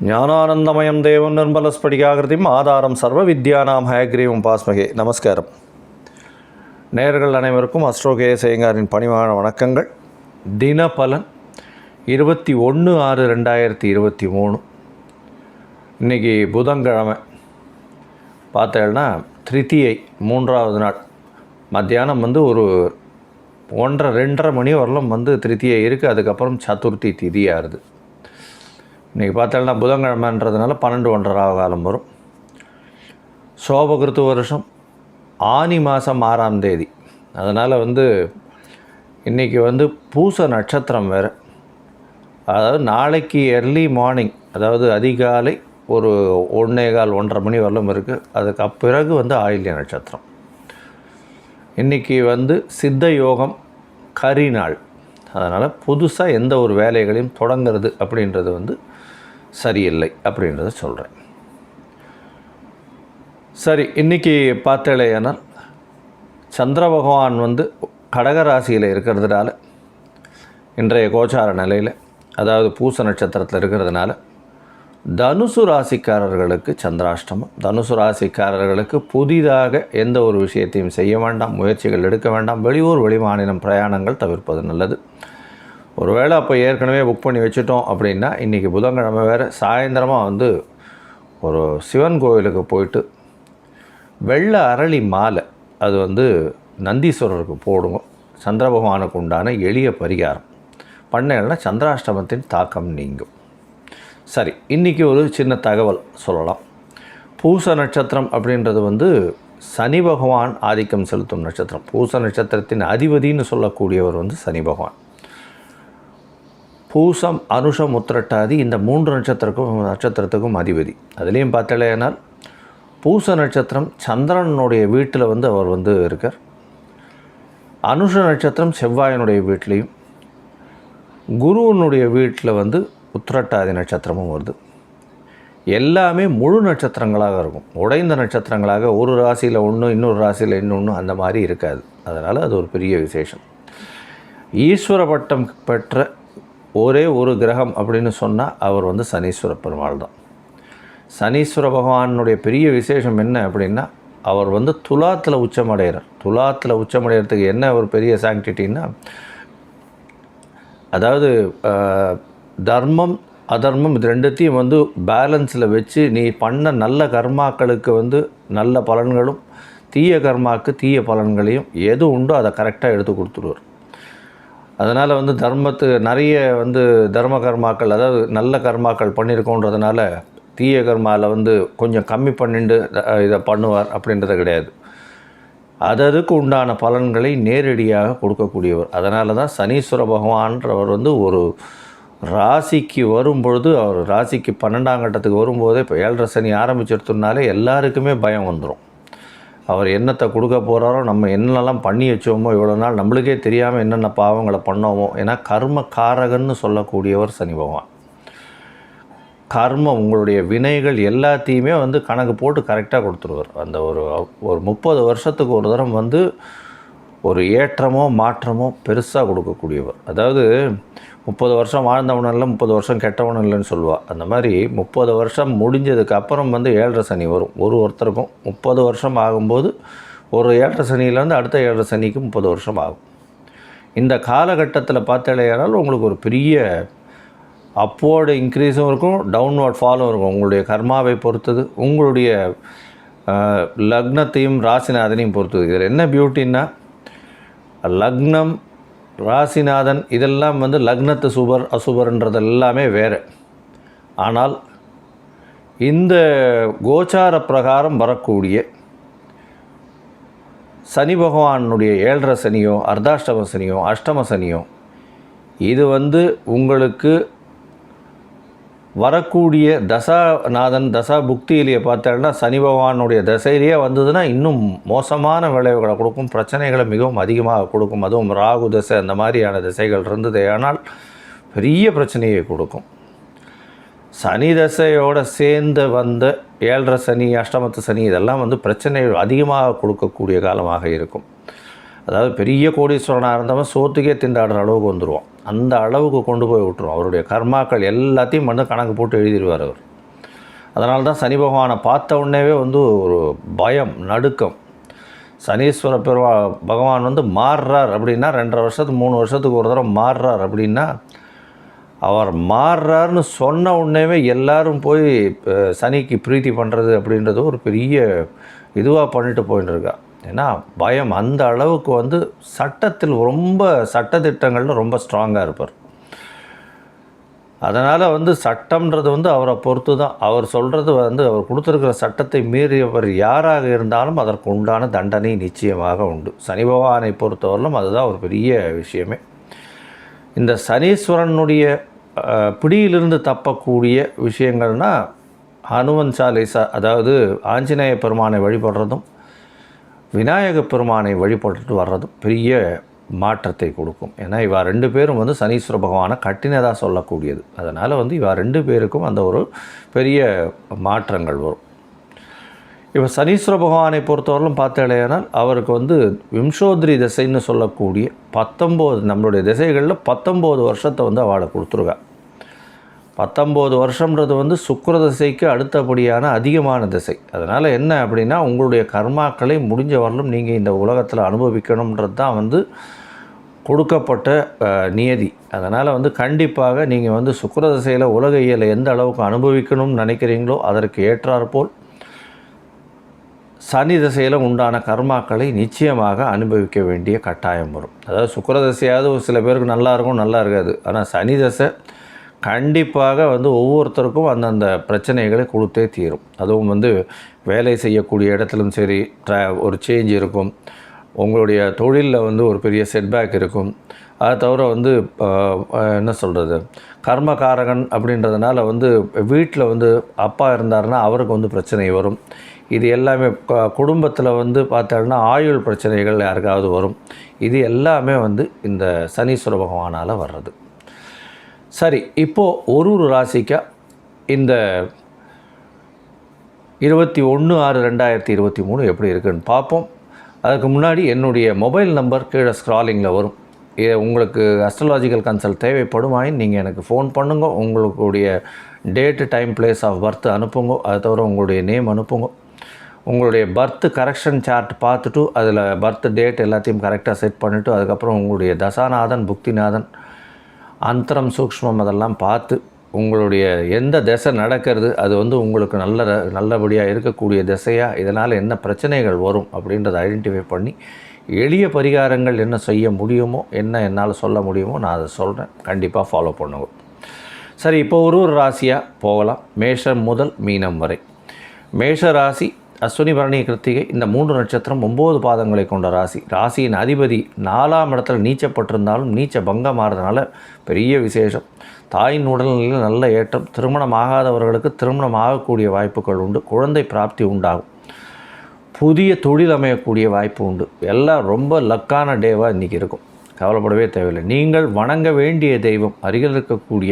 ஞானானந்தமயம் தேவம் நிர்மலஸ்படிகாகிருதிம் ஆதாரம் சர்வ வித்யானாம் ஹயக்ரீவம் பாஸ்மகே. நமஸ்காரம். நேயர்கள் அனைவருக்கும் அஸ்ட்ரோகேஎஸ் ஐயங்காரின் பணிவான வணக்கங்கள். தினபலன் 21/6/2023. இன்றைக்கி புதன்கிழமை. பார்த்தேன்னா திருத்தியை 3வது நாள். மத்தியானம் ஒரு 1:30 மணி வரலும் திருத்தியை இருக்குது. அதுக்கப்புறம் சதுர்த்தி திதியாகுது. இன்றைக்கி பார்த்தோம்னா புதன்கிழமைன்றதுனால 12:30 காலம் வரும். சோபகிருத்து வருஷம் ஆனி மாதம் 6ஆம் தேதி. அதனால் இன்றைக்கி பூச நட்சத்திரம் வேறு. அதாவது நாளைக்கு எர்லி மார்னிங், அதாவது அதிகாலை ஒரு 1:15 மணி வரலும் இருக்குது. அதுக்கு பிறகு ஆயில்ய நட்சத்திரம். இன்றைக்கி சித்த யோகம் கரி நாள். அதனால் புதுசாக எந்த ஒரு வேலைகளையும் தொடங்கிறது அப்படின்றது சரியில்லை அப்படின்றத சொல்கிறேன். சரி, இன்றைக்கி பார்த்தேனால் சந்திர பகவான் கடகராசியில் இருக்கிறதுனால, இன்றைய கோச்சார நிலையில், அதாவது பூச நட்சத்திரத்தில் இருக்கிறதுனால தனுசு ராசிக்காரர்களுக்கு சந்திராஷ்டமம். தனுசு ராசிக்காரர்களுக்கு புதிதாக எந்த ஒரு விஷயத்தையும் செய்ய வேண்டாம், முயற்சிகள் எடுக்க வேண்டாம். வெளியூர் வெளிமாநிலம் பிரயாணங்கள் தவிர்ப்பது நல்லது. ஒருவேளை அப்போ ஏற்கனவே புக் பண்ணி வச்சுட்டோம் அப்படின்னா, இன்றைக்கி புதன்கிழமை வேறு, சாயந்தரமாக ஒரு சிவன் கோவிலுக்கு போயிட்டு வெள்ளை அரளி மாலை அது நந்தீஸ்வரருக்கு போடுங்க. சந்திர பகவானுக்கு உண்டான எளிய பரிகாரம் பண்ணேன்னா சந்திராஷ்டமத்தின் தாக்கம் நீங்கும். சரி, இன்றைக்கி ஒரு சின்ன தகவல் சொல்லலாம். பூச நட்சத்திரம் அப்படின்றது சனி பகவான் ஆதிக்கம் செலுத்தும் நட்சத்திரம். பூச நட்சத்திரத்தின் அதிபதினு சொல்லக்கூடியவர் சனி பகவான். பூசம், அனுஷம், உத்திரட்டாதி இந்த 3 நட்சத்திரத்துக்கும் அதிபதி. அதுலேயும் பார்த்தலையானால் பூச நட்சத்திரம் சந்திரனுடைய வீட்டில் அவர் இருக்கார். அனுஷ நட்சத்திரம் செவ்வாயினுடைய வீட்லேயும், குருவனுடைய வீட்டில் உத்திரட்டாதி நட்சத்திரமும் வருது. எல்லாமே முழு நட்சத்திரங்களாக இருக்கும். உடைந்த நட்சத்திரங்களாக ஒரு ராசியில் ஒன்று, இன்னொரு ராசியில் இன்னொன்று அந்த மாதிரி இருக்காது. அதனால் அது ஒரு பெரிய விசேஷம். ஈஸ்வர பட்டம் பெற்ற ஒரே ஒரு கிரகம் அப்படின்னு சொன்னால் அவர் சனீஸ்வர பெருமாள் தான். சனீஸ்வர பகவானுடைய பெரிய விசேஷம் என்ன அப்படின்னா, அவர் துலாத்தில் உச்சமடைகிறார். துலாத்தில் உச்சமடைகிறதுக்கு என்ன ஒரு பெரிய சாங்டிட்டின்னா, அதாவது தர்மம் அதர்மம் இது ரெண்டுத்தையும் பேலன்ஸில் வச்சு நீ பண்ண நல்ல கர்மாக்களுக்கு நல்ல பலன்களும், தீய கர்மாவுக்கு தீய பலன்களையும் எது உண்டோ அதை கரெக்டாக எடுத்து கொடுத்துருவார். அதனால் தர்மத்துக்கு நிறைய தர்ம கர்மாக்கள், அதாவது நல்ல கர்மாக்கள் பண்ணியிருக்கோன்றதுனால தீய கர்மாவில் கொஞ்சம் கம்மி பண்ணிட்டு இதை பண்ணுவார் அப்படின்றது கிடையாது. அதுக்கு உண்டான பலன்களை நேரடியாக கொடுக்கக்கூடியவர். அதனால தான் சனீஸ்வர பகவான்றவர் ஒரு ராசிக்கு வரும்பொழுது, அவர் ராசிக்கு 12ஆம் கட்டத்துக்கு வரும்போதே, இப்போ 7.5 சனி ஆரம்பிச்சிருத்துனாலே எல்லாருக்குமே பயம் வந்துடும். அவர் என்னத்தை கொடுக்க போகிறாரோ, நம்ம என்னெல்லாம் பண்ணி வச்சோமோ, இவ்வளோ நாள் நம்மளுக்கே தெரியாமல் என்னென்ன பாவங்களை பண்ணோமோ. ஏன்னா கர்ம காரகன்னு சொல்லக்கூடியவர் சனி பகவான். கர்மம், உங்களுடைய வினைகள் எல்லாத்தையுமே கணக்கு போட்டு கரெக்டாக கொடுத்துருவார். அந்த ஒரு 30 வருஷத்துக்கு ஒரு தரம் ஒரு ஏற்றமோ மாற்றமோ பெருசாக கொடுக்கக்கூடியவர். அதாவது 30 வருஷம் வாழ்ந்தவனும் இல்லை, 30 வருஷம் கெட்டவனும் இல்லைன்னு சொல்லுவாள். அந்த மாதிரி 30 வருஷம் முடிஞ்சதுக்கு அப்புறம் 7.5 சனி வரும். ஒருத்தருக்கும் 30 வருஷம் ஆகும்போது ஒரு 7.5 சனியிலேருந்து அடுத்த 7.5 சனிக்கு 30 வருஷம் ஆகும். இந்த காலகட்டத்தில் பார்த்தாலேயானால் உங்களுக்கு ஒரு பெரிய அப்வர்டு இன்க்ரீஸும் இருக்கும், டவுன்வர்ட் ஃபாலும் இருக்கும். உங்களுடைய கர்மாவை பொறுத்தது, உங்களுடைய லக்னத்தையும் ராசிநாதனையும் பொறுத்தது. இதில் என்ன பியூட்டின்னா, லக்னம் ராசிநாதன் இதெல்லாம் லக்னத்து சுபர் அசுபர்ன்றது எல்லாமே வேறு. ஆனால் இந்த கோச்சார பிரகாரம் வரக்கூடிய சனி பகவானுடைய 7.5 சனியோ, அர்த்தாஷ்டம சனியோ, அஷ்டம சனியோ, இது உங்களுக்கு வரக்கூடிய தசாநாதன் தசா புக்தியிலேயே பார்த்தோன்னா சனி பகவானுடைய தசையிலேயே வந்ததுன்னா இன்னும் மோசமான விளைவுகளை கொடுக்கும், பிரச்சனைகளை மிகவும் அதிகமாக கொடுக்கும். அதுவும் ராகு தசை அந்த மாதிரியான திசைகள் இருந்தது ஆனால் பெரிய பிரச்சனையை கொடுக்கும். சனி தசையோடு சேர்ந்து வந்த 7.5 சனி, அஷ்டமத்து சனி இதெல்லாம் பிரச்சனை அதிகமாக கொடுக்கக்கூடிய காலமாக இருக்கும். அதாவது பெரிய கோடீஸ்வரனாக இருந்தவன் சோத்துக்கே திண்டாடுற அளவுக்கு வந்துடுவான். அந்த அளவுக்கு கொண்டு போய் விட்டுருவோம். அவருடைய கர்மாக்கள் எல்லாத்தையும் வந்து கணக்கு போட்டு எழுதிடுவார் அவர். அதனால தான் சனி பகவானை பார்த்த உடனேவே வந்து ஒரு பயம், நடுக்கம். சனீஸ்வர பகவான் வந்து மாறுறார் அப்படின்னா 2.5 வருஷத்துக்கு 3 வருஷத்துக்கு ஒரு தடவை மாறுறார் அப்படின்னா, அவர் மாறுறாருன்னு சொன்ன உடனேவே எல்லோரும் போய் சனிக்கு பிரீத்தி பண்ணுறது அப்படின்றது ஒரு பெரிய இதுவாக பண்ணிட்டு போயிட்டுருக்கா. ஏன்னா பயம் அந்த அளவுக்கு வந்து சட்டத்தில் ரொம்ப சட்டத்திட்டங்களில் ரொம்ப ஸ்ட்ராங்காக இருப்பார். அதனால் வந்து சட்டம்ன்றது வந்து அவரை பொறுத்து தான். அவர் சொல்கிறது வந்து அவர் கொடுத்துருக்கிற சட்டத்தை மீறியவர் யாராக இருந்தாலும் அதற்கு உண்டான தண்டனை நிச்சயமாக உண்டு. சனி பகவானை பொறுத்தவரையிலும் அதுதான் ஒரு பெரிய விஷயமே. இந்த சனீஸ்வரனுடைய பிடியிலிருந்து தப்பக்கூடிய விஷயங்கள்னால் ஹனுமன் சாலிசா, அதாவது ஆஞ்சநேய பெருமானை வழிபடுறதும் விநாயக பெருமானை வழிபட்டுட்டு வர்றதும் பெரிய மாற்றத்தை கொடுக்கும். ஏன்னா இவா 2 பேரும் வந்து சனீஸ்வர பகவானை கட்டினதாக சொல்லக்கூடியது. அதனால் வந்து இவா 2 பேருக்கும் அந்த ஒரு பெரிய மாற்றங்கள் வரும். இப்போ சனீஸ்வர பகவானை பொறுத்தவரையிலும் பார்த்தேனால் அவருக்கு வந்து விம்சோத்ரி திசைன்னு சொல்லக்கூடிய 19 நம்மளுடைய திசைகளில் 19 வருஷத்தை வந்து அவளை கொடுத்துருக்கா. 19 வருஷம்ன்றது வந்து சுக்கிர திசைக்கு அடுத்தபடியான அதிகமான திசை. அதனால் என்ன அப்படின்னா உங்களுடைய கர்மாக்களை முடிஞ்ச வரலும் நீங்கள் இந்த உலகத்தில் அனுபவிக்கணுன்றது தான் வந்து கொடுக்கப்பட்ட நியதி. அதனால் வந்து கண்டிப்பாக நீங்கள் வந்து சுக்கிர திசையில் உலக இயலை எந்த அளவுக்கு அனுபவிக்கணும்னு நினைக்கிறீங்களோ அதற்கு ஏற்றாற்போல் சனி திசையில் உண்டான கர்மாக்களை நிச்சயமாக அனுபவிக்க வேண்டிய கட்டாயம் வரும். அதாவது சுக்கிர திசையாவது சில பேருக்கு நல்லா இருக்கும், நல்லா இருக்காது. ஆனால் சனி திசை கண்டிப்பாக வந்து ஒவ்வொருத்தருக்கும் அந்தந்த பிரச்சனைகளை கொடுத்தே தீரும். அதுவும் வந்து வேலை செய்யக்கூடிய இடத்துலும் சரி, ஒரு சேஞ்ச் இருக்கும். உங்களுடைய தொழிலில் வந்து ஒரு பெரிய செட்பேக் இருக்கும். அதை தவிர வந்து என்ன சொல்கிறது, கர்மகாரகன் அப்படின்றதுனால வந்து வீட்டில் வந்து அப்பா இருந்தாருன்னா அவருக்கு வந்து பிரச்சனை வரும். இது எல்லாமே குடும்பத்தில் வந்து பார்த்தோம்னா ஆயுள் பிரச்சனைகள் யாருக்காவது வரும். இது எல்லாமே வந்து இந்த சனீஸ்வர பகவானால் வர்றது. சரி, இப்போது ஒரு ராசிக்கா இந்த 21/6/2023 எப்படி இருக்குன்னு பார்ப்போம். அதுக்கு முன்னாடி என்னுடைய மொபைல் நம்பர் கீழே ஸ்க்ராலிங்கில் வரும். உங்களுக்கு அஸ்ட்ராலாஜிக்கல் கன்சல்ட் தேவைப்படுமாயின் நீங்கள் எனக்கு ஃபோன் பண்ணுங்க. உங்களுடைய date, time, place of birth அனுப்புங்க. அதை தவிர உங்களுடைய நேம் அனுப்புங்க. உங்களுடைய பர்த் கரெக்ஷன் சார்ட் பார்த்துட்டு அதில் பர்த் டேட் எல்லாத்தையும் கரெக்டாக செட் பண்ணிவிட்டு அதுக்கப்புறம் உங்களுடைய தசாநாதன், புக்திநாதன், அந்தரம், சூக்ஷ்மம் அதெல்லாம் பார்த்து உங்களுடைய எந்த திசை நடக்கிறது அது வந்து உங்களுக்கு நல்லபடியாக இருக்கக்கூடிய திசையாக, இதனால் என்ன பிரச்சனைகள் வரும் அப்படின்றத ஐடென்டிஃபை பண்ணி எளிய பரிகாரங்கள் என்ன செய்ய முடியுமோ, என்ன என்னால் சொல்ல முடியுமோ நான் அதை சொல்கிறேன். கண்டிப்பாக ஃபாலோ பண்ணுவோம். சரி, இப்போ ஒரு ராசியாக போகலாம். மேஷம் முதல் மீனம் வரை. மேஷ ராசி அஸ்வினி, பரணி, கிருத்திகை இந்த 3 நட்சத்திரம் 9 பாதங்களை கொண்ட ராசி. ராசியின் அதிபதி 4ஆம் இடத்துல நீச்சப்பட்டிருந்தாலும் நீச்ச பங்கம் ஆகிறதுனால பெரிய விசேஷம். தாயின் உடல்நிலையில் நல்ல ஏற்றம். திருமணம் ஆகாதவர்களுக்கு திருமணம் ஆகக்கூடிய வாய்ப்புகள் உண்டு. குழந்தை பிராப்தி உண்டாகும். புதிய தொழில் அமையக்கூடிய வாய்ப்பு உண்டு. எல்லாம் ரொம்ப லக்கான டேவாக இன்றைக்கி இருக்கும். கவலைப்படவே தேவையில்லை. நீங்கள் வணங்க வேண்டிய தெய்வம் அருகில் இருக்கக்கூடிய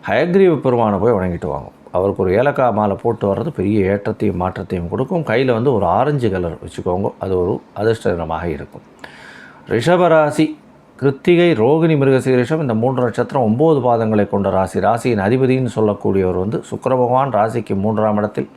ஹயக்ரீவ பெருமானை போய் வணங்கிட்டு வாங்க. அவருக்கு ஒரு ஏலக்காய் மாலை போட்டு வர்றது பெரிய ஏற்றத்தையும் மாற்றத்தையும் கொடுக்கும். கையில் வந்து ஒரு ஆரஞ்சு கலர் வச்சுக்கோங்க, அது ஒரு அதிர்ஷ்டமாக இருக்கும். ரிஷபராசி கிருத்திகை, ரோகிணி, மிருகசீரிஷம் இந்த 3 நட்சத்திரம் 9 பாதங்களை கொண்ட ராசி. ராசியின் அதிபதினு சொல்லக்கூடியவர் வந்து சுக்கிர பகவான். ராசிக்கு 3ஆம் இடத்தில்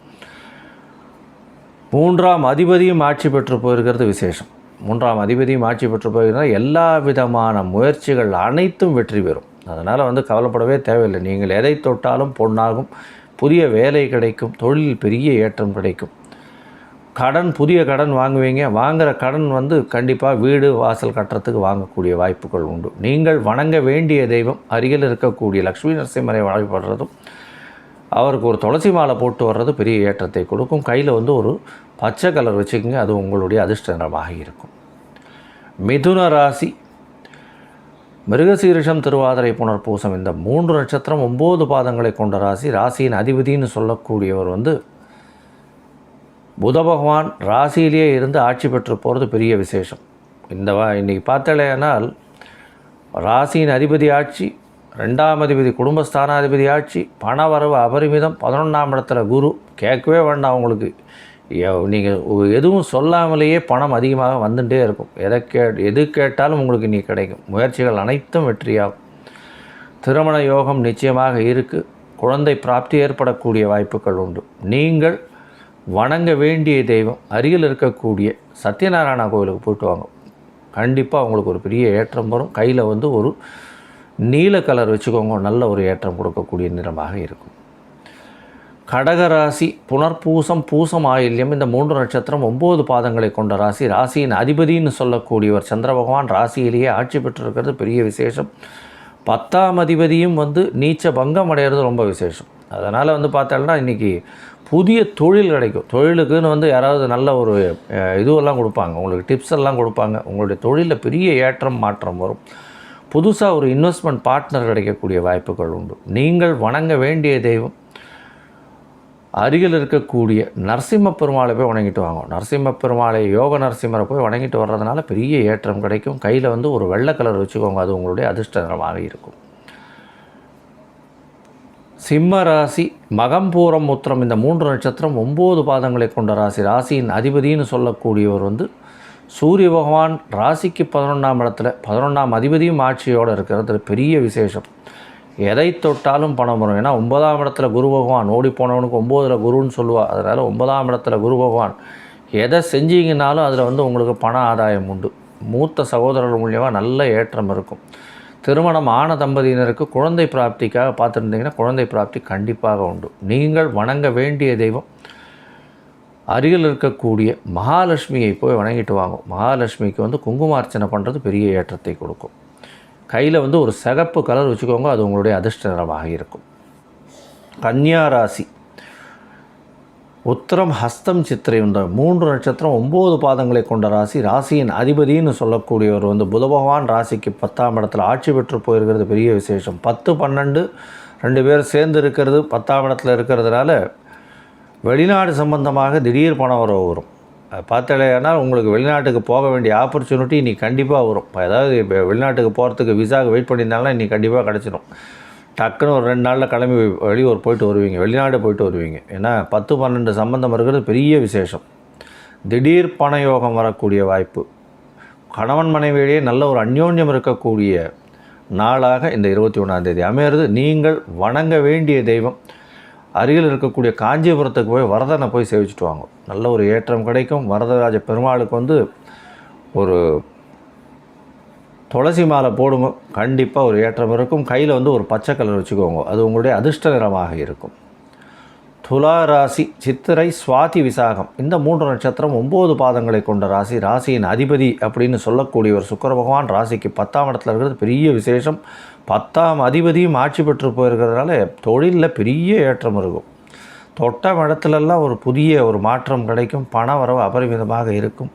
3ஆம் அதிபதியும் ஆட்சி பெற்று போயிருக்கிறது விசேஷம். 3ஆம் அதிபதியும் ஆட்சி பெற்று போயிருந்தால் எல்லா விதமான முயற்சிகள் அனைத்தும் வெற்றி பெறும். அதனால் வந்து கவலைப்படவே தேவையில்லை. நீங்கள் எதை தொட்டாலும் பொன்னாகும். புதிய வேலை கிடைக்கும். தொழில் பெரிய ஏற்றம் கிடைக்கும். கடன், புதிய கடன் வாங்குவீங்க. வாங்குகிற கடன் வந்து கண்டிப்பாக வீடு வாசல் கட்டுறதுக்கு வாங்கக்கூடிய வாய்ப்புகள் உண்டு. நீங்கள் வணங்க வேண்டிய தெய்வம் அருகில் இருக்கக்கூடிய லக்ஷ்மி நரசிம்மரை வழிபடுறதும் அவருக்கு ஒரு துளசி மாலை போட்டு வர்றது பெரிய ஏற்றத்தை கொடுக்கும். கையில் வந்து ஒரு பச்சை கலர் வச்சுக்கோங்க, அது உங்களுடைய அதிர்ஷ்ட நிறமாக இருக்கும். மிதுன ராசி மிருகசீரிஷம், திருவாதிரை, புனர்பூசம் இந்த 3 நட்சத்திரம் 9 பாதங்களை கொண்ட ராசி. ராசியின் அதிபதினு சொல்லக்கூடியவர் வந்து புத பகவான். ராசியிலேயே இருந்து ஆட்சி பெற்று போகிறது பெரிய விசேஷம். இன்றைக்கி பார்த்தாலேனால் ராசியின் அதிபதி ஆட்சி, 2ஆம் அதிபதி குடும்பஸ்தானாதிபதி ஆட்சி, பண வரவு அபரிமிதம், 11ஆம் இடத்துல குரு. கேட்கவே வேண்டாம் உங்களுக்கு. நீங்கள் எதுவும் சொல்லாமலேயே பணம் அதிகமாக வந்துட்டே இருக்கும். எது கேட்டாலும் உங்களுக்கு இன்றைக்கி கிடைக்கும். முயற்சிகள் அனைத்தும் வெற்றியாகும். திருமண யோகம் நிச்சயமாக இருக்குது. குழந்தை பிராப்தி ஏற்படக்கூடிய வாய்ப்புகள் உண்டு. நீங்கள் வணங்க வேண்டிய தெய்வம் அருகில் இருக்கக்கூடிய சத்யநாராயணா கோவிலுக்கு போய்ட்டு வாங்க. கண்டிப்பாக உங்களுக்கு ஒரு பெரிய ஏற்றம் வரும். கையில் ஒரு நீல கலர் வச்சுக்கோங்க, நல்ல ஒரு ஏற்றம் கொடுக்கக்கூடிய நிறமாக இருக்கும். கடகராசி புனர்பூசம் பூசம் ஆயில்யம் இந்த 3 நட்சத்திரம் 9 பாதங்களை கொண்ட ராசி. ராசியின் அதிபதினு சொல்லக்கூடியவர் சந்திர பகவான் ராசியிலேயே ஆட்சி பெற்றிருக்கிறது பெரிய விசேஷம். 10ஆம் அதிபதியும் நீச்ச பங்கம் அடைகிறது ரொம்ப விசேஷம். அதனால் பார்த்தோம்னா இன்றைக்கி புதிய தொழில் கிடைக்கும். தொழிலுக்குன்னு யாராவது நல்ல ஒரு இதுவெல்லாம் கொடுப்பாங்க, உங்களுக்கு டிப்ஸ் எல்லாம் கொடுப்பாங்க. உங்களுடைய தொழிலில் பெரிய ஏற்றம் மாற்றம் வரும். புதுசாக ஒரு இன்வெஸ்ட்மெண்ட் பார்ட்னர் கிடைக்கக்கூடிய வாய்ப்புகள் உண்டு. நீங்கள் வணங்க வேண்டிய தெய்வம் அருகில் இருக்கக்கூடிய நரசிம்ம பெருமாளை போய் வணங்கிட்டு வாங்க. நரசிம்ம பெருமாளை யோக நரசிம்மரை போய் வணங்கிட்டு வர்றதுனால பெரிய ஏற்றம் கிடைக்கும். கையில் ஒரு வெள்ளை கலர் வச்சுக்கோங்க, அது உங்களுடைய அதிர்ஷ்ட நிறமாக இருக்கும். சிம்ம ராசி மகம்பூரம் உத்திரம் இந்த 3 நட்சத்திரம் 9 பாதங்களை கொண்ட ராசி. ராசியின் அதிபதினு சொல்லக்கூடியவர் சூரிய பகவான் ராசிக்கு 11ஆம் இடத்துல 11ஆம் அதிபதியும் ஆட்சியோடு இருக்கிறது பெரிய விசேஷம். எதை தொட்டாலும் பணம் வரும். ஏன்னா 9ஆம் இடத்துல குரு பகவான், ஓடி போனவனுக்கு 9ல் குருன்னு சொல்லுவாள். அதனால் 9ஆம் இடத்துல குரு பகவான் எதை செஞ்சீங்கனாலும் அதில் உங்களுக்கு பண ஆதாயம் உண்டு. மூத்த சகோதரர்கள் மூலியமாக நல்ல ஏற்றம் இருக்கும். திருமணம் ஆன தம்பதியினருக்கு குழந்தை பிராப்திக்காக பார்த்துருந்தீங்கன்னா குழந்தை பிராப்தி கண்டிப்பாக உண்டு. நீங்கள் வணங்க வேண்டிய தெய்வம் அருகில் இருக்கக்கூடிய மகாலட்சுமியை போய் வணங்கிட்டு வாங்க. மகாலட்சுமிக்கு குங்குமார்ச்சனை பண்ணுறது பெரிய ஏற்றத்தை கொடுக்கும். கையில் ஒரு சிகப்பு கலர் வச்சுக்கோங்க, அது உங்களுடைய அதிர்ஷ்ட நிறமாக இருக்கும். கன்னியா ராசி உத்திரம் ஹஸ்தம் சித்திரை இந்த 3 நட்சத்திரம் 9 பாதங்களை கொண்ட ராசி. ராசியின் அதிபதினு சொல்லக்கூடியவர் புத பகவான் ராசிக்கு 10ஆம் இடத்துல ஆட்சி பெற்று போயிருக்கிறது பெரிய விசேஷம். 10, 12 2 பேர் சேர்ந்து இருக்கிறது 10ஆம் இடத்துல இருக்கிறதுனால வெளிநாடு சம்பந்தமாக திடீர் பணம் வரும். பார்த்தாலேனா உங்களுக்கு வெளிநாட்டுக்கு போக வேண்டிய ஆப்பர்ச்சுனிட்டி இன்றைக்கி கண்டிப்பாக வரும். அதாவது இப்போ வெளிநாட்டுக்கு போகிறதுக்கு விசாவுக்கு வெயிட் பண்ணியிருந்தாங்கன்னா இன்றைக்கி கண்டிப்பாக கிடச்சிடும். டக்குன்னு ஒரு 2 நாளில் கிளம்பி வெளியூர் போயிட்டு வருவீங்க, வெளிநாடு போயிட்டு வருவீங்க. ஏன்னா 10, 12 சம்பந்தம் இருக்கிறது பெரிய விசேஷம். திடீர் பண யோகம் வரக்கூடிய வாய்ப்பு. கணவன் மனைவியிலேயே நல்ல ஒரு அந்யோன்யம் இருக்கக்கூடிய நாளாக இந்த 21ஆம் தேதி அமையிறது. நீங்கள் வணங்க வேண்டிய தெய்வம் அருகில் இருக்கக்கூடிய காஞ்சிபுரத்துக்கு போய் வரதனை போய் சேவிச்சுட்டு வாங்க. நல்ல ஒரு ஏற்றம் கிடைக்கும். வரதராஜ பெருமாளுக்கு ஒரு துளசி மாலை போடுங்க, கண்டிப்பாக ஒரு ஏற்றம் இருக்கும். கையில் ஒரு பச்சை கலர் வச்சுக்கோங்க, அது உங்களுடைய அதிர்ஷ்ட நிறமாக இருக்கும். துலா ராசி சித்திரை சுவாதி விசாகம் இந்த 3 நட்சத்திரம் 9 பாதங்களை கொண்ட ராசி. ராசியின் அதிபதி அப்படின்னு சொல்லக்கூடியவர் சுக்கிர பகவான் ராசிக்கு 10ஆம் இடத்துல இருக்கிறது பெரிய விசேஷம். 10ஆம் அதிபதியும் ஆட்சி பெற்று போயிருக்கிறதுனால தொழிலில் பெரிய ஏற்றம் இருக்கும். தொட்ட இடத்துலலாம் ஒரு புதிய ஒரு மாற்றம் கிடைக்கும். பண வரவு அபரிமிதமாக இருக்கும்.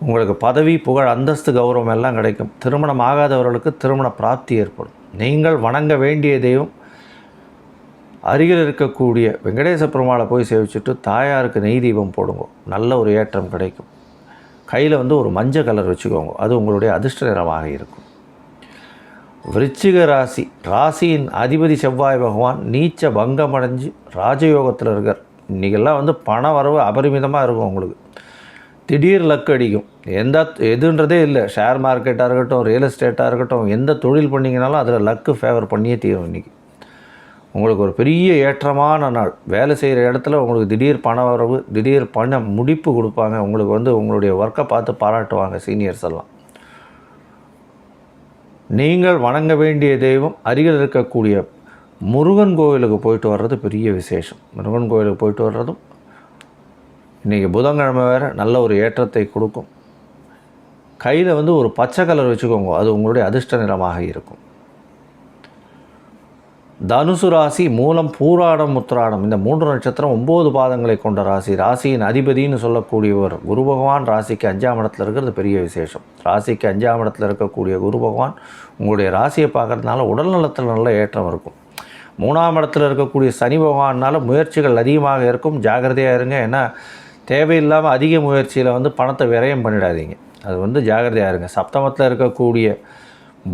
உங்களுக்கு பதவி புகழ் அந்தஸ்து கௌரவம் எல்லாம் கிடைக்கும். திருமணம் ஆகாதவர்களுக்கு திருமண பிராப்தி ஏற்படும். நீங்கள் வணங்க வேண்டிய தெய்வம் அருகில் இருக்கக்கூடிய வெங்கடேச பெருமாளை போய் சேவிச்சுட்டு தாயாருக்கு நெய் தீபம் போடுங்க, நல்ல ஒரு ஏற்றம் கிடைக்கும். கையில் ஒரு மஞ்சள் கலர் வச்சுக்கோங்க, அது உங்களுடைய அதிர்ஷ்ட நிறமாக இருக்கும். விருச்சிக ராசி ராசியின் அதிபதி செவ்வாய் பகவான் நீச்ச பங்கம் அடைஞ்சு ராஜயோகத்தில் இருக்கார். இன்றைக்கெல்லாம் பண வரவு அபரிமிதமாக இருக்கும். உங்களுக்கு திடீர் லக்கு அடிக்கும். எதுன்றதே இல்லை. ஷேர் மார்க்கெட்டாக இருக்கட்டும், ரியல் எஸ்டேட்டாக இருக்கட்டும், எந்த தொழில் பண்ணிங்கனாலும் அதில் லக்கு ஃபேவர் பண்ணியே தீரும். இன்றைக்கி உங்களுக்கு ஒரு பெரிய ஏற்றமான நாள். வேலை செய்கிற இடத்துல உங்களுக்கு திடீர் பண வரவு, திடீர் பண முடிப்பு கொடுப்பாங்க. உங்களுக்கு உங்களுடைய ஒர்க்கை பார்த்து பாராட்டுவாங்க சீனியர்ஸ் எல்லாம். நீங்கள் வணங்க வேண்டிய தெய்வம் அருகில் இருக்கக்கூடிய முருகன் கோவிலுக்கு போயிட்டு வர்றது பெரிய விசேஷம். முருகன் கோவிலுக்கு போயிட்டு வர்றதும் இன்றைக்கி புதன்கிழமை வேறு நல்ல ஒரு ஏற்றத்தை கொடுக்கும். கையில் ஒரு பச்சை கலர் வச்சுக்கோங்க, அது உங்களுடைய அதிர்ஷ்ட நிறமாக இருக்கும். தனுசு ராசி மூலம் பூராடம் உத்திராடம் இந்த 3 நட்சத்திரம் 9 பாதங்களை கொண்ட ராசி. ராசியின் அதிபதினு சொல்லக்கூடியவர் குரு பகவான் ராசிக்கு 5ஆம் இடத்துல இருக்கிறது பெரிய விசேஷம். ராசிக்கு 5ஆம் இடத்துல இருக்கக்கூடிய குரு பகவான் உங்களுடைய ராசியை பார்க்குறதுனால உடல் நலத்தில் நல்ல ஏற்றம் இருக்கும். 3ஆம் இடத்துல இருக்கக்கூடிய சனி பகவானால் முயற்சிகள் அதிகமாக இருக்கும். ஜாகிரதையாக இருங்க. ஏன்னா தேவையில்லாமல் அதிக முயற்சியில் பணத்தை விரயம் பண்ணிடாதீங்க. அது ஜாகிரதையாக இருங்க. சப்தமத்தில் இருக்கக்கூடிய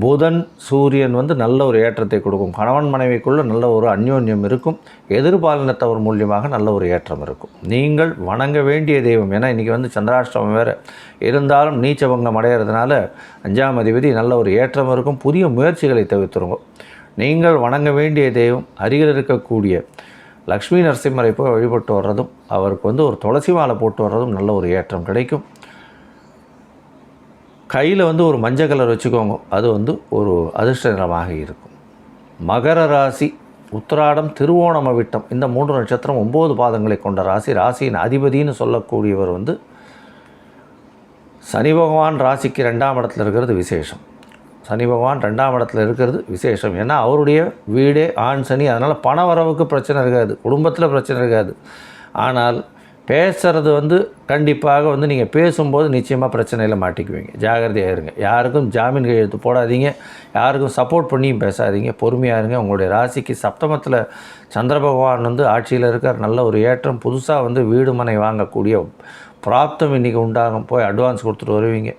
புதன் சூரியன் வந்து நல்ல ஒரு ஏற்றத்தை கொடுக்கும். கணவன் மனைவிக்குள்ளே நல்ல ஒரு அந்யோன்யம் இருக்கும். எதிர்பாலினத்தவர் மூலியமாக நல்ல ஒரு ஏற்றம் இருக்கும். நீங்கள் வணங்க வேண்டிய தெய்வம், ஏன்னா இன்றைக்கி வந்து சந்திராஷ்டமம் வேறு இருந்தாலும் நீச்சபங்கம் அடைகிறதுனால 5ஆம் அதிபதி நல்ல ஒரு ஏற்றம் இருக்கும். புதிய முயற்சிகளை தவிர்த்துருங்க. நீங்கள் வணங்க வேண்டிய தெய்வம் அருகில் இருக்கக்கூடிய லக்ஷ்மி நரசிம்மரை போய் வழிபட்டு வர்றதும், அவருக்கு வந்து ஒரு துளசி மாலை போட்டு வர்றதும் நல்ல ஒரு ஏற்றம் கிடைக்கும். கையில் வந்து ஒரு மஞ்சள் கலர் வச்சுக்கோங்க, அது வந்து ஒரு அதிர்ஷ்ட நிறமாக இருக்கும். மகர ராசி, உத்திராடம் திருவோணம் அவிட்டம் இந்த 3 நட்சத்திரம் 9 பாதங்களை கொண்ட ராசி. ராசியின் அதிபதினு சொல்லக்கூடியவர் வந்து சனி பகவான். ராசிக்கு 2ஆம் இடத்துல இருக்கிறது விசேஷம். சனி பகவான் 2ஆம் இடத்துல இருக்கிறது விசேஷம். ஏன்னா அவருடைய வீடே ஆண் சனி. அதனால் பண வரவுக்கு பிரச்சனை இருக்காது, குடும்பத்தில் பிரச்சனை இருக்காது. ஆனால் பேசுகிறது வந்து கண்டிப்பாக வந்து நீங்கள் பேசும்போது நிச்சயமாக பிரச்சனையில் மாட்டிக்குவீங்க. ஜாகிரதையாக இருங்க. யாருக்கும் ஜாமீன் கையெழுத்து போடாதீங்க, யாருக்கும் சப்போர்ட் பண்ணியும் பேசாதீங்க, பொறுமையாக இருங்க. உங்களுடைய ராசிக்கு சப்தமத்தில் சந்திர பகவான் வந்து ஆட்சியில் இருக்கார். நல்ல ஒரு ஏற்றம். புதுசாக வந்து வீடு மனை வாங்கக்கூடிய பிராப்தம் இன்றைக்கி உண்டாகும். போய் அட்வான்ஸ் கொடுத்துட்டு வருவீங்க.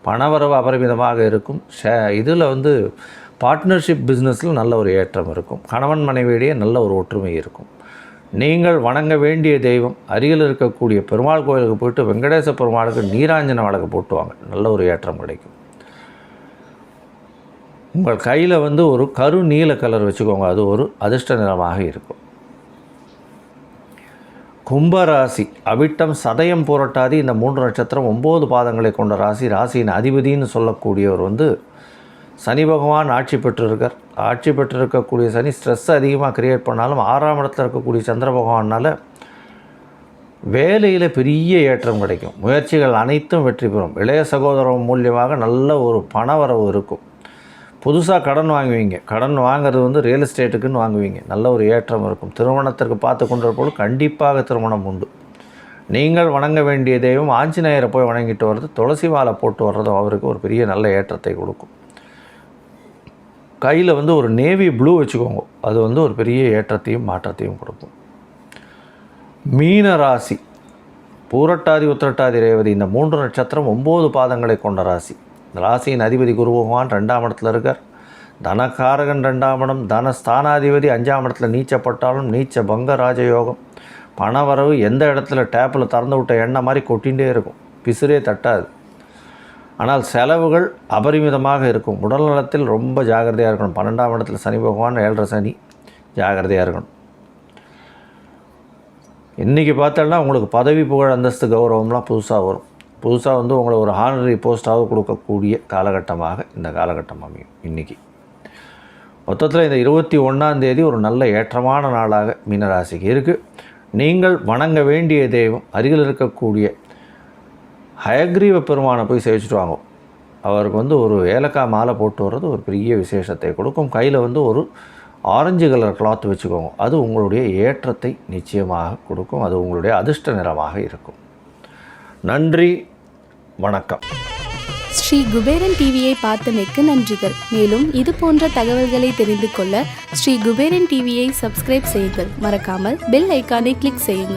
பணவரவு அபரிமிதமாக இருக்கும். இதில் வந்து பார்ட்னர்ஷிப் பிஸ்னஸில் நல்ல ஒரு ஏற்றம் இருக்கும். கணவன் மனைவியிடையே நல்ல ஒரு ஒற்றுமை இருக்கும். நீங்கள் வணங்க வேண்டிய தெய்வம் அருகில் இருக்கக்கூடிய பெருமாள் கோயிலுக்கு போய்ட்டு வெங்கடேச பெருமாளுக்கு நீராஞ்சன வழக்கு போட்டுவாங்க. நல்ல ஒரு ஏற்றம் கிடைக்கும். உங்கள் கையில் வந்து ஒரு கரு நீல கலர் வச்சுக்கோங்க, அது ஒரு அதிர்ஷ்ட நிறமாக இருக்கும். கும்பராசி, அவிட்டம் சதயம் புரட்டாதி இந்த 3 நட்சத்திரம் 9 பாதங்களை கொண்ட ராசி. ராசியின் அதிபதினு சொல்லக்கூடியவர் வந்து சனி பகவான் ஆட்சி பெற்றிருக்கார். ஆட்சி பெற்றிருக்கக்கூடிய சனி ஸ்ட்ரெஸ் அதிகமாக க்ரியேட் பண்ணாலும் 6ஆம் இடத்துல இருக்கக்கூடிய சந்திர பகவானால் வேலையில் பெரிய ஏற்றம் கிடைக்கும். முயற்சிகள் அனைத்தும் வெற்றி பெறும். இளைய சகோதரம் மூலியமாக நல்ல ஒரு பண வரவு இருக்கும். புதுசாக கடன் வாங்குவீங்க. கடன் வாங்கிறது வந்து ரியல் எஸ்டேட்டுக்குன்னு வாங்குவீங்க. நல்ல ஒரு ஏற்றம் இருக்கும். திருமணத்திற்கு பார்த்து கொண்டிருப்போது கண்டிப்பாக திருமணம் உண்டு. நீங்கள் வணங்க வேண்டிய தெய்வம் ஆஞ்சநேயரை போய் வணங்கிட்டு வர்றது, துளசி மாலை போட்டு வர்றதும் அவருக்கு ஒரு பெரிய நல்ல ஏற்றத்தை கொடுக்கும். கையில் வந்து ஒரு நேவி ப்ளூ வச்சுக்கோங்க, அது வந்து ஒரு பெரிய ஏற்றத்தையும் மாற்றத்தையும் கொடுக்கும். மீன ராசி, பூரட்டாதி உத்திரட்டாதி ரேவதி இந்த 3 நட்சத்திரம் 9 பாதங்களை கொண்ட ராசி. இந்த ராசியின் அதிபதி குரு பகவான் 2ஆம் இடத்துல இருக்கார். தனகாரகன் 2ஆம் இடம். தனஸ்தானாதிபதி 5ஆம் இடத்துல நீச்சப்பட்டாலும் நீச்ச பங்க ராஜயோகம். பணவரவு எந்த இடத்துல டேப்பில் திறந்து விட்ட எண்ணெய் மாதிரி கொட்டிகிட்டே இருக்கும், பிசுரே தட்டாது. ஆனால் செலவுகள் அபரிமிதமாக இருக்கும். உடல்நலத்தில் ரொம்ப ஜாகிரதையாக இருக்கணும். 12ஆம் இடத்துல சனி பகவான், 7.5 சனி, ஜாகிரதையாக இருக்கணும். இன்றைக்கி பார்த்தோன்னா உங்களுக்கு பதவி புகழ் அந்தஸ்து கௌரவம்லாம் புதுசாக வரும். புதுசாக வந்து உங்களை ஒரு ஹானரி போஸ்ட்டாக கொடுக்கக்கூடிய காலகட்டமாக இந்த காலகட்டம் அமையும். இன்றைக்கி மொத்தத்தில் இந்த 21ஆம் தேதி ஒரு நல்ல ஏற்றமான நாளாக மீனராசிக்கு இருக்குது. நீங்கள் வணங்க வேண்டிய தெய்வம் அருகில் இருக்கக்கூடிய ஹயக்ரீவ பெருமானை போய் சேவிச்சுட்டு வாங்க. அவருக்கு வந்து ஒரு ஏலக்காய் மாலை போட்டு வர்றது ஒரு பெரிய விசேஷத்தை கொடுக்கும். கையில் வந்து ஒரு ஆரஞ்சு கலர் கிளாத் வச்சுக்கோங்க, அது உங்களுடைய ஏற்றத்தை நிச்சயமாக கொடுக்கும். அது உங்களுடைய அதிர்ஷ்ட நிறமாக இருக்கும். நன்றி, வணக்கம். ஸ்ரீ குபேரன் டிவியை பார்த்தமைக்கு நன்றிகள். மேலும் இது போன்ற தகவல்களை தெரிந்து கொள்ள ஸ்ரீ குபேரன் டிவியை சப்ஸ்கிரைப் செய்யுங்கள். மறக்காமல் பெல் ஐக்கானை கிளிக் செய்யுங்கள்.